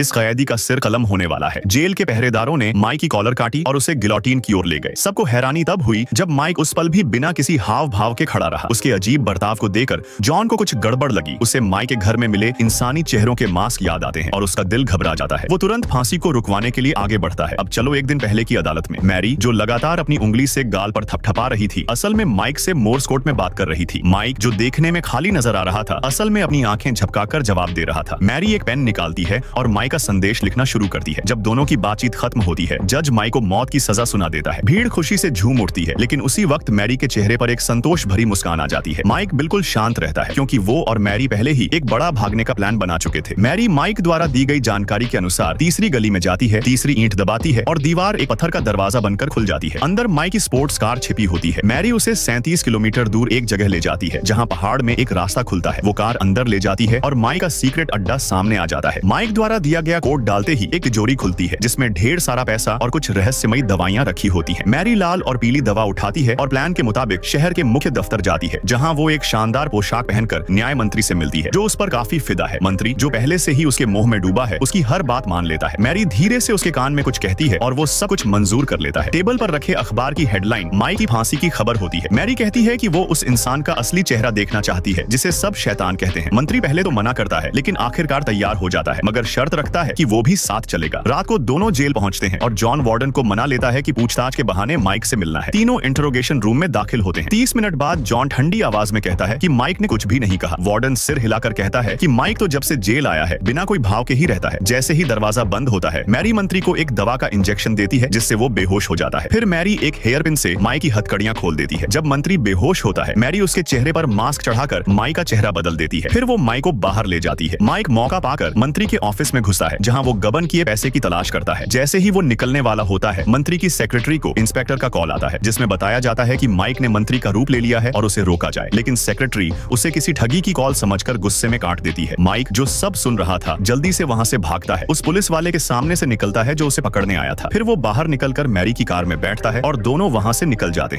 इस कैदी का सिर कलम होने वाला है। जेल के पहरेदारों ने माइक की कॉलर काटी और उसे गिलोटिन की ओर ले गए। सबको हैरानी तब हुई जब माइक उस पल भी बिना किसी हाव भाव के खड़ा रहा। उसके अजीब बर्ताव को देखकर जॉन को कुछ गड़बड़ लगी। उसे माइक के घर में मिले इंसानी चेहरों के मास्क याद आते हैं और उसका दिल घबरा जाता है। वो तुरंत फांसी को रुकवाने के लिए आगे बढ़ता है। अब चलो एक दिन पहले की अदालत में। मैरी जो लगातार अपनी उंगली से गाल पर थपथपा रही थी, असल में माइक से मोर्स कोड में बात कर रही थी। माइक जो देखने में खाली नजर आ रहा था, असल में अपनी आंखें झपकाकर जवाब दे रहा था। मैरी एक पेन निकालती है और माइक का संदेश लिखना शुरू करती है। जब दोनों की बातचीत खत्म होती है, जज माइक को मौत की सजा सुना देता है। भीड़ खुशी से झूम उठती है, लेकिन उसी वक्त मैरी के चेहरे पर एक संतोष भरी मुस्कान आ जाती है। माइक बिल्कुल शांत रहता है क्योंकि वो और मैरी पहले ही एक बड़ा भागने का प्लान बना चुके थे। मैरी माइक द्वारा दी गई जानकारी के अनुसार तीसरी गली में जाती है, तीसरी ईंट दबाती है और दीवार एक पत्थर का दरवाजा बनकर खुल जाती है। अंदर माइक की स्पोर्ट्स कार छिपी होती है। मैरी उसे 37 किलोमीटर दूर एक जगह ले जाती है जहां पहाड़ में एक रास्ता खुलता है। वो कार अंदर ले जाती है और माइक का सीक्रेट अड्डा सामने आ जाता है। माइक द्वारा दिया गया कोड डालते ही एक तिजोरी खुलती है जिसमें ढेर सारा पैसा और कुछ रहस्यमयी दवाइयां रखी होती हैं। मैरी लाल और पीली दवा उठाती है और प्लान के मुताबिक शहर के मुख्य दफ्तर जाती है, जहां वो एक शानदार पोशाक पहनकर न्याय मंत्री से मिलती है, जो उस पर काफी फिदा है। मंत्री जो पहले से ही उसके मोह में डूबा है, उसकी हर बात मान लेता है। मैरी धीरे से उसके कान में कुछ कहती है और वो सब कुछ मंजूर कर लेता है। टेबल पर रखे अखबार की हेडलाइन माइक की फांसी की खबर होती है। मैरी कहती है कि वो उस इंसान का असली चेहरा देखना चाहती है जिसे सब शैतान कहते हैं। मंत्री पहले तो मना करता है, लेकिन आखिरकार तैयार हो जाता है, मगर शर्त रखता है कि वो भी साथ चलेगा। रात को दोनों जेल पहुंचते हैं और जॉन वार्डन को मना लेता है कि पूछताछ के बहाने माइक से मिलना है। तीनों इंटरोगेशन रूम में दाखिल होते हैं। 30 मिनट बाद जॉन ठंडी आवाज में कहता है कि माइक ने कुछ भी नहीं कहा। वार्डन सिर हिलाकर कहता है कि माइक तो जब से जेल आया है बिना कोई भाव के ही रहता है। जैसे ही दरवाजा बंद होता है, मैरी मंत्री को एक दवा का इंजेक्शन देती है जिससे वो बेहोश हो जाता है। फिर मैरी एक हेयर पिन से माइक की हथकड़ियां खोल देती है। जब मंत्री बेहोश होता है, मैरी उसके चेहरे पर मास्क चढ़ाकर माइक का चेहरा बदल देती है। फिर वो माइक को बाहर ले जाती है। माइक मौका पाकर मंत्री के ऑफिस में घुसा है, जहां वो गबन किए पैसे की तलाश करता है। जैसे ही वो निकलने वाला होता है, मंत्री की सेक्रेटरी को इंस्पेक्टर का कॉल आता है, जिसमें बताया जाता है कि माइक ने मंत्री का रूप ले लिया है और उसे रोका जाए। लेकिन सेक्रेटरी उसे किसी ठगी की कॉल समझकर गुस्से में काट देती है। माइक जो सब सुन रहा था, जल्दी से वहां से भागता है। उस पुलिस वाले के सामने से निकलता है जो उसे पकड़ने आया था। फिर वो बाहर निकलकर मैरी की कार में बैठता है और दोनों वहां से निकल जाते हैं।